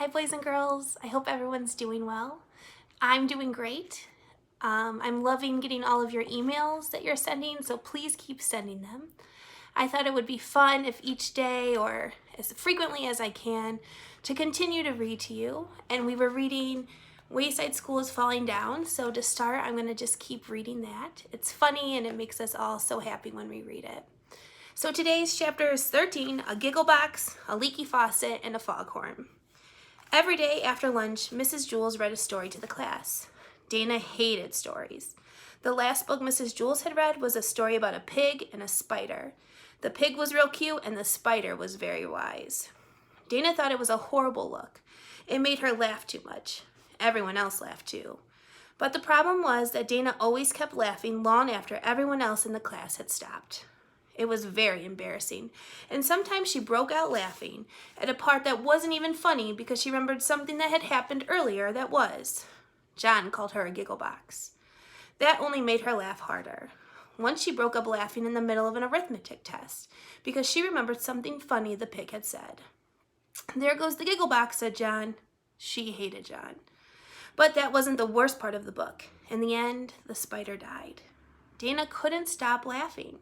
Hi boys and girls, I hope everyone's doing well. I'm doing great. I'm loving getting all of your emails that you're sending, so please keep sending them. I thought it would be fun if each day or as frequently as I can to continue to read to you. And we were reading Wayside School is Falling Down, so to start I'm going to just keep reading that. It's funny and it makes us all so happy when we read it. So today's chapter is 13, a giggle box, a leaky faucet, and a foghorn. Every day after lunch, Mrs. Jules read a story to the class. Dana hated stories. The last book Mrs. Jules had read was a story about a pig and a spider. The pig was real cute and the spider was very wise. Dana thought it was a horrible look. It made her laugh too much. Everyone else laughed too. But the problem was that Dana always kept laughing long after everyone else in the class had stopped. It was very embarrassing, and sometimes she broke out laughing at a part that wasn't even funny because she remembered something that had happened earlier that was. John called her a giggle box. That only made her laugh harder. Once she broke up laughing in the middle of an arithmetic test because she remembered something funny the pig had said. "There goes the giggle box," said John. She hated John. But that wasn't the worst part of the book. In the end, the spider died. Dana couldn't stop laughing.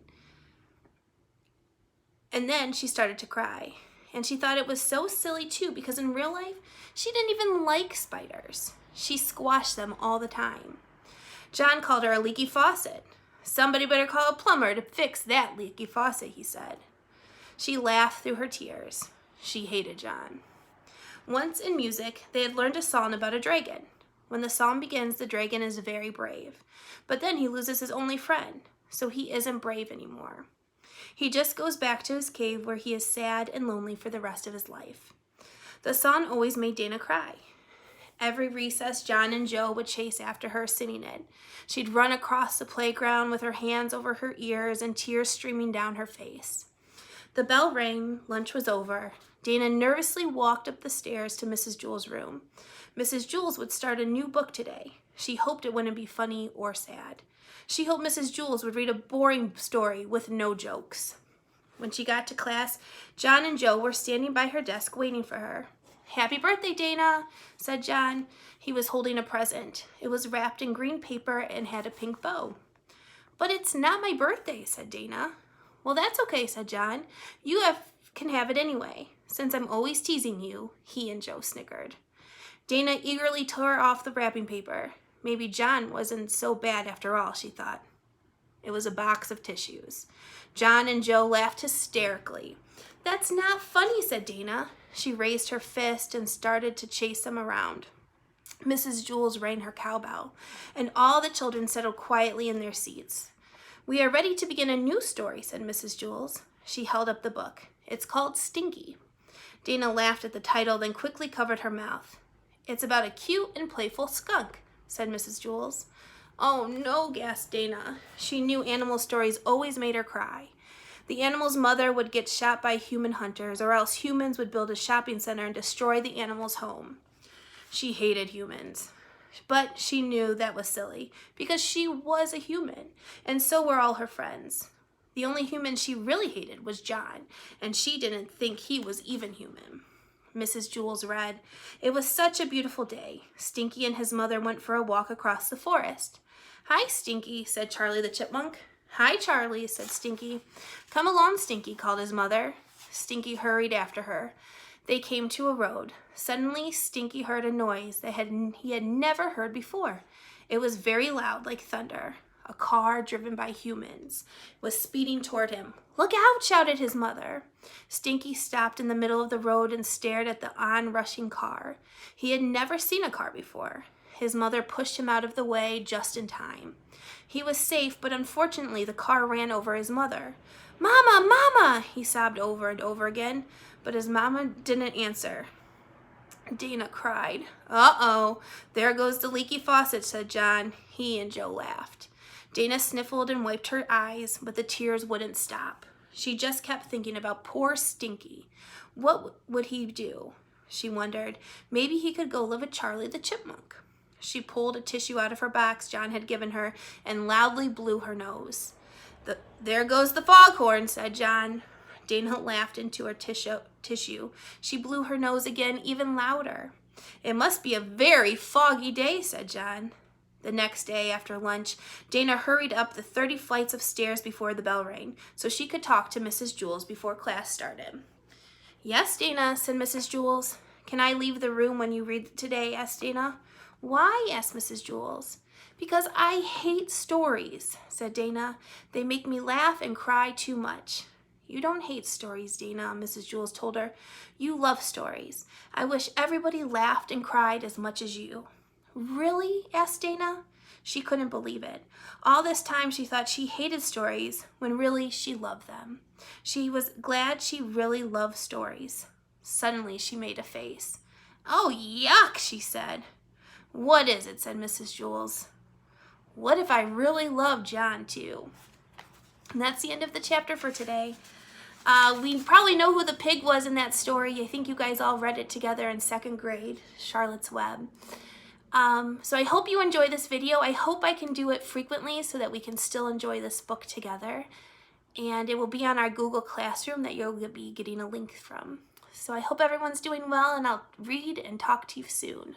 And then she started to cry. And she thought it was so silly too because in real life, she didn't even like spiders. She squashed them all the time. John called her a leaky faucet. "Somebody better call a plumber to fix that leaky faucet," he said. She laughed through her tears. She hated John. Once in music, they had learned a song about a dragon. When the song begins, the dragon is very brave. But then he loses his only friend, so he isn't brave anymore. He just goes back to his cave where he is sad and lonely for the rest of his life. The song always made Dana cry. Every recess, John and Joe would chase after her singing it. She'd run across the playground with her hands over her ears and tears streaming down her face. The bell rang, lunch was over. Dana nervously walked up the stairs to Mrs. Jules' room. Mrs. Jules would start a new book today. She hoped it wouldn't be funny or sad. She hoped Mrs. Jules would read a boring story with no jokes. When she got to class, John and Joe were standing by her desk waiting for her. "Happy birthday, Dana," said John. He was holding a present. It was wrapped in green paper and had a pink bow. "But it's not my birthday," said Dana. "Well, that's okay," said John. Can have it anyway, since I'm always teasing you," he and Joe snickered. Dana eagerly tore off the wrapping paper. Maybe John wasn't so bad after all, she thought. It was a box of tissues. John and Joe laughed hysterically. "That's not funny," said Dana. She raised her fist and started to chase them around. Mrs. Jules rang her cowbell, and all the children settled quietly in their seats. "We are ready to begin a new story," said Mrs. Jules. She held up the book. "It's called Stinky." Dana laughed at the title, then quickly covered her mouth. "It's about a cute and playful skunk," said Mrs. Jules. "Oh no," gasped Dana. She knew animal stories always made her cry. The animal's mother would get shot by human hunters, or else humans would build a shopping center and destroy the animal's home. She hated humans. But she knew that was silly, because she was a human, and so were all her friends. The only human she really hated was John, and she didn't think he was even human. Mrs. Jules read, "It was such a beautiful day. Stinky and his mother went for a walk across the forest." "Hi, Stinky," said Charlie the Chipmunk. "Hi, Charlie," said Stinky. "Come along, Stinky," called his mother. Stinky hurried after her. They came to a road. Suddenly, Stinky heard a noise that he had never heard before. It was very loud, like thunder. A car driven by humans was speeding toward him. "Look out!" shouted his mother. Stinky stopped in the middle of the road and stared at the onrushing car. He had never seen a car before. His mother pushed him out of the way just in time. He was safe, but unfortunately the car ran over his mother. "Mama, Mama!" he sobbed over and over again, but his mama didn't answer. Dana cried. "Uh-oh, there goes the leaky faucet," said John. He and Joe laughed. Dana sniffled and wiped her eyes, but the tears wouldn't stop. She just kept thinking about poor Stinky. What would he do? She wondered. Maybe he could go live with Charlie the Chipmunk. She pulled a tissue out of her box John had given her and loudly blew her nose. "There goes the foghorn," said John. Dana laughed into her tissue. She blew her nose again, even louder. It must be a very foggy day, said John. The next day, after lunch, Dana hurried up the 30 flights of stairs before the bell rang, so she could talk to Mrs. Jewls before class started. Yes, Dana, said Mrs. Jewls. Can I leave the room when you read today? Asked Dana. Why? Asked Mrs. Jewls. Because I hate stories, said Dana. They make me laugh and cry too much. You don't hate stories, Dana, Mrs. Jewls told her. You love stories. I wish everybody laughed and cried as much as you. Really? Asked Dana. She couldn't believe it. All this time she thought she hated stories when really she loved them. She was glad she really loved stories. Suddenly she made a face. Oh, yuck, she said. What is it? Said Mrs. Jewls. What if I really love John too? And that's the end of the chapter for today. We probably know who the pig was in that story. I think you guys all read it together in 2nd grade, Charlotte's Web. So I hope you enjoy this video. I hope I can do it frequently so that we can still enjoy this book together. And it will be on our Google Classroom that you'll be getting a link from. So I hope everyone's doing well, and I'll read and talk to you soon.